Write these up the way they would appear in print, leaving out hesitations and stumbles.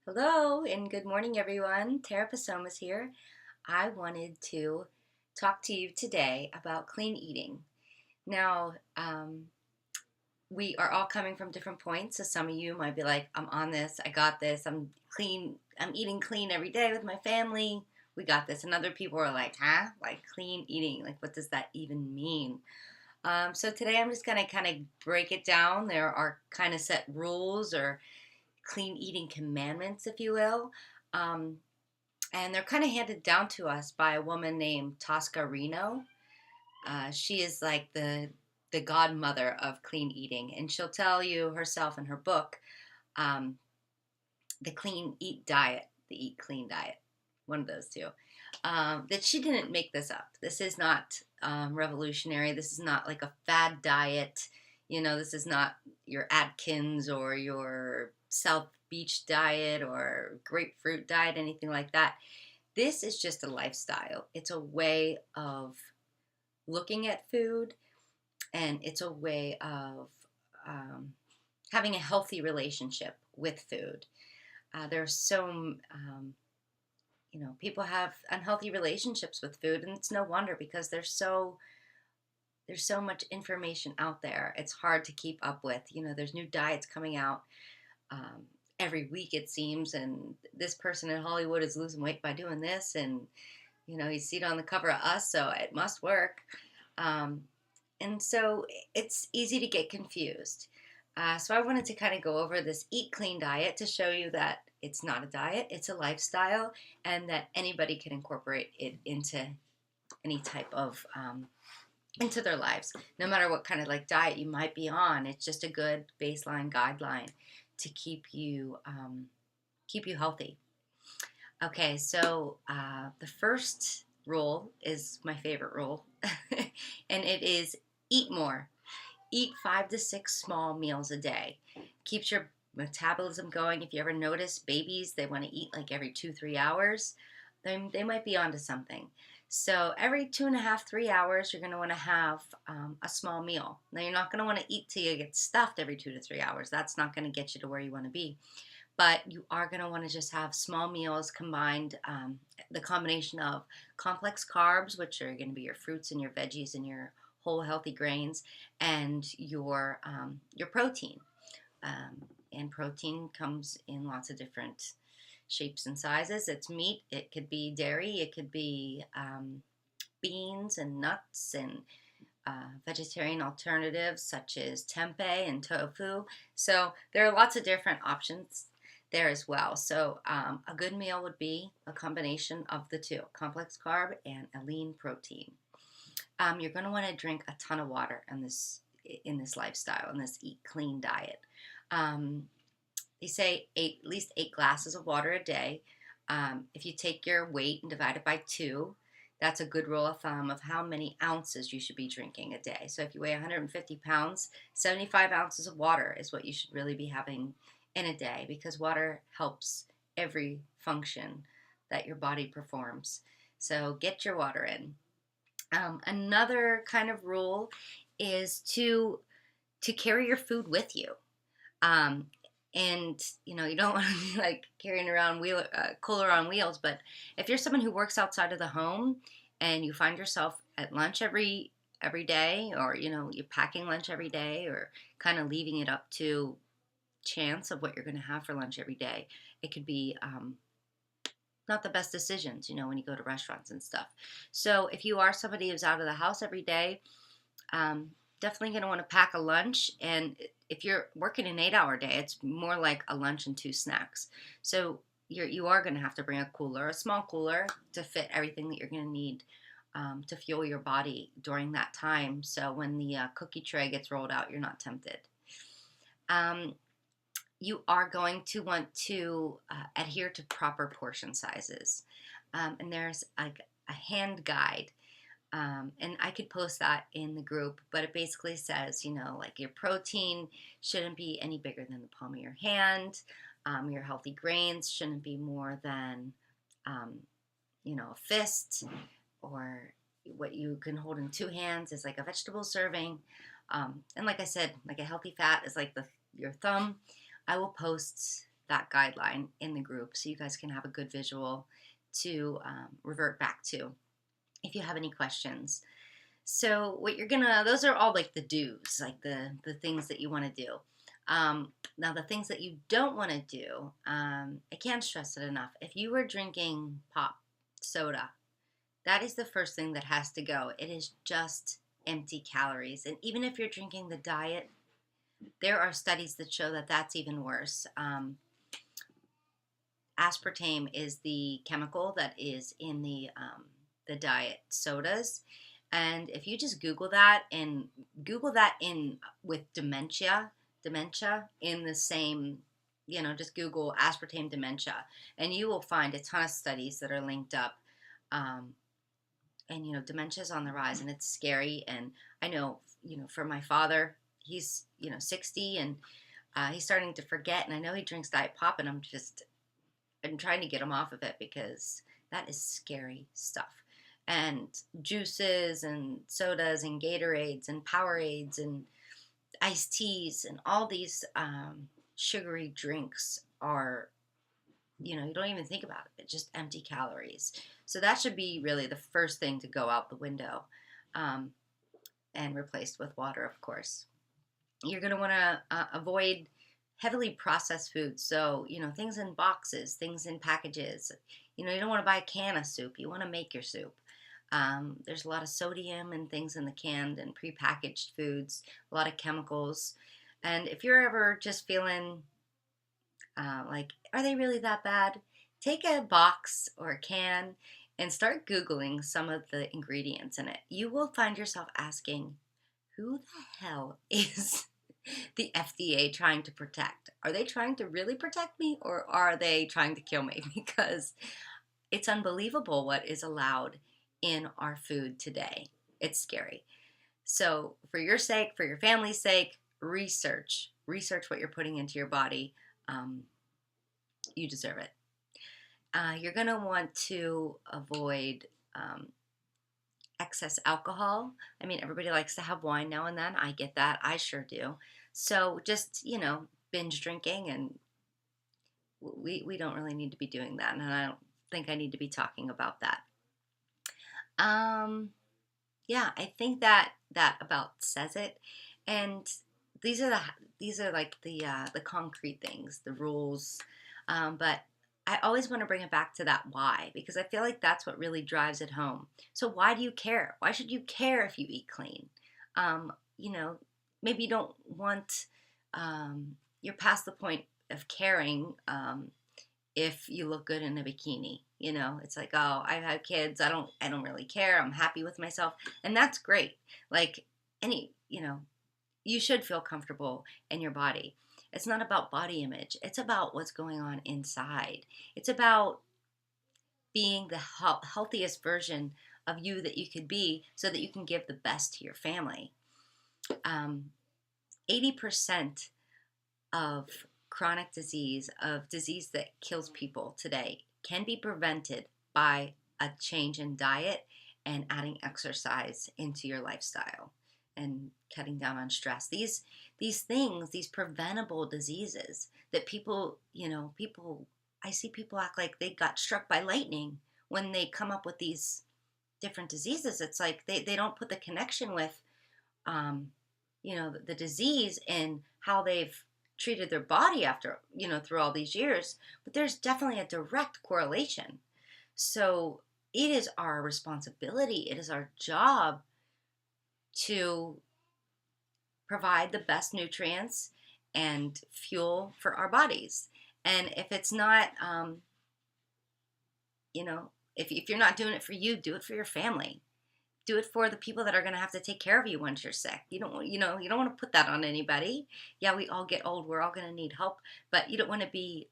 Hello and good morning, everyone. Tara Pasomas here. I wanted to talk to you today about clean eating. Now, we are all coming from different points. So some of you might be like, I'm on this, I got this, I'm clean, I'm eating clean every day with my family. We got this. And other people are like, huh? Like clean eating? Like, what does that even mean? So today I'm just going to kind of break it down. There are kind of set rules or clean eating commandments, if you will. Um, and they're kind of handed down to us by a woman named Tosca Reno. She is like the godmother of clean eating, and she'll tell you herself in her book, um, the Clean Eat Diet, the Eat Clean Diet, one of those two. That she didn't make this up. This is not revolutionary. This is not like a fad diet. This is not your Atkins or your South Beach diet or grapefruit diet, anything like that. This is just a lifestyle. It's a way of looking at food, and it's a way of um, having a healthy relationship with food. There's so people have unhealthy relationships with food, and it's no wonder because there's so much information out there. It's hard to keep up with. There's new diets coming out um, every week, it seems, and this person in Hollywood is losing weight by doing this, and you see it on the cover of Us, so it must work. Um, and so it's easy to get confused. So I wanted to kind of go over this Eat Clean diet to show you that it's not a diet, it's a lifestyle, and that anybody can incorporate it into any type of into their lives, no matter what kind of like diet you might be on. It's just a good baseline guideline to keep you healthy. Okay, so the first rule is my favorite rule, and it is eat more. Eat 5 to 6 small meals a day. Keeps your metabolism going. If you ever notice babies, they want to eat like every 2, 3 hours. They might be onto something. So every 2.5, 3 hours, you're going to want to have a small meal. Now you're not going to want to eat till you get stuffed every 2 to 3 hours. That's not going to get you to where you want to be. But you are going to want to just have small meals combined, the combination of complex carbs, which are going to be your fruits and your veggies and your whole healthy grains, and your protein. And protein comes in lots of different shapes and sizes. It's meat, it could be dairy, it could be beans and nuts and vegetarian alternatives such as tempeh and tofu. So there are lots of different options there as well. So a good meal would be a combination of the two, complex carb and a lean protein. You're going to want to drink a ton of water in this lifestyle, in this eat clean diet. Um, they say at least 8 glasses of water a day. If you take your weight and divide it by 2, that's a good rule of thumb of how many ounces you should be drinking a day. So if you weigh 150 pounds, 75 ounces of water is what you should really be having in a day, because water helps every function that your body performs. So get your water in. Another kind of rule is to carry your food with you. Um, and you don't want to be like carrying around cooler on wheels. But if you're someone who works outside of the home and you find yourself at lunch every day, or you're packing lunch every day, or kind of leaving it up to chance of what you're going to have for lunch every day, it could be not the best decisions, when you go to restaurants and stuff. So if you are somebody who's out of the house every day, definitely going to want to pack a lunch. And if you're working an 8-hour day, it's more like a lunch and 2 snacks. So you are going to have to bring a small cooler, to fit everything that you're going to need to fuel your body during that time. So when the cookie tray gets rolled out, you're not tempted. You are going to want to adhere to proper portion sizes. And there's like a hand guide. And I could post that in the group, but it basically says, like your protein shouldn't be any bigger than the palm of your hand. Your healthy grains shouldn't be more than, a fist, or what you can hold in 2 hands is like a vegetable serving. And like I said, like a healthy fat is like your thumb. I will post that guideline in the group so you guys can have a good visual to revert back to if you have any questions. So what you're gonna, those are all like the do's, like the things that you want to do. Now the things that you don't want to do, I can't stress it enough. If you were drinking pop soda, that is the first thing that has to go. It is just empty calories. And even if you're drinking the diet, there are studies that show that that's even worse. Aspartame is the chemical that is in the diet sodas. And if you just Google that and Google that in with dementia in the same, just Google aspartame dementia, and you will find a ton of studies that are linked up. And dementia is on the rise, and it's scary. And I know, for my father, he's 60, and he's starting to forget. And I know he drinks Diet Pop, and I'm trying to get him off of it because that is scary stuff. And juices and sodas and Gatorades and Powerades and iced teas and all these sugary drinks are, you don't even think about it. It's just empty calories. So that should be really the first thing to go out the window, and replaced with water, of course. You're going to want to avoid heavily processed foods. So, things in boxes, things in packages. You don't want to buy a can of soup. You want to make your soup. There's a lot of sodium and things in the canned and prepackaged foods, a lot of chemicals. And if you're ever just feeling like, are they really that bad? Take a box or a can and start Googling some of the ingredients in it. You will find yourself asking, who the hell is the FDA trying to protect? Are they trying to really protect me, or are they trying to kill me? Because it's unbelievable what is allowed in our food today. It's scary. So for your sake, for your family's sake, research what you're putting into your body. You deserve it. You're going to want to avoid excess alcohol. I mean, everybody likes to have wine now and then. I get that. I sure do. So just, binge drinking, and we don't really need to be doing that. And I don't think I need to be talking about that. Yeah, I think that about says it. And these are like the concrete things, the rules. But I always want to bring it back to that why, because I feel like that's what really drives it home. So why do you care? Why should you care if you eat clean? Maybe you don't want, you're past the point of caring if you look good in a bikini. It's like, oh, I've had kids. I don't really care. I'm happy with myself. And that's great. Like you should feel comfortable in your body. It's not about body image. It's about what's going on inside. It's about being the healthiest version of you that you could be so that you can give the best to your family. 80% of chronic disease, of disease that kills people today, can be prevented by a change in diet and adding exercise into your lifestyle and cutting down on stress. These things, these preventable diseases that people, I see people act like they got struck by lightning when they come up with these different diseases. It's like they don't put the connection with, the disease and how they've treated their body after, through all these years. But there's definitely a direct correlation. So it is our responsibility, it is our job to provide the best nutrients and fuel for our bodies. And if it's not, if you're not doing it for you, do it for your family. Do it for the people that are going to have to take care of you once you're sick. You don't want to put that on anybody. Yeah, we all get old. We're all going to need help, but you don't want to be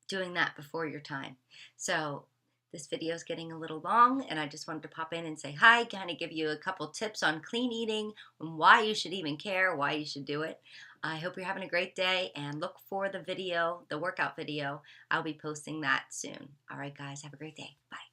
doing that before your time. So this video is getting a little long, and I just wanted to pop in and say hi, kind of give you a couple tips on clean eating and why you should even care, why you should do it. I hope you're having a great day, and look for the video, the workout video. I'll be posting that soon. All right, guys, have a great day. Bye.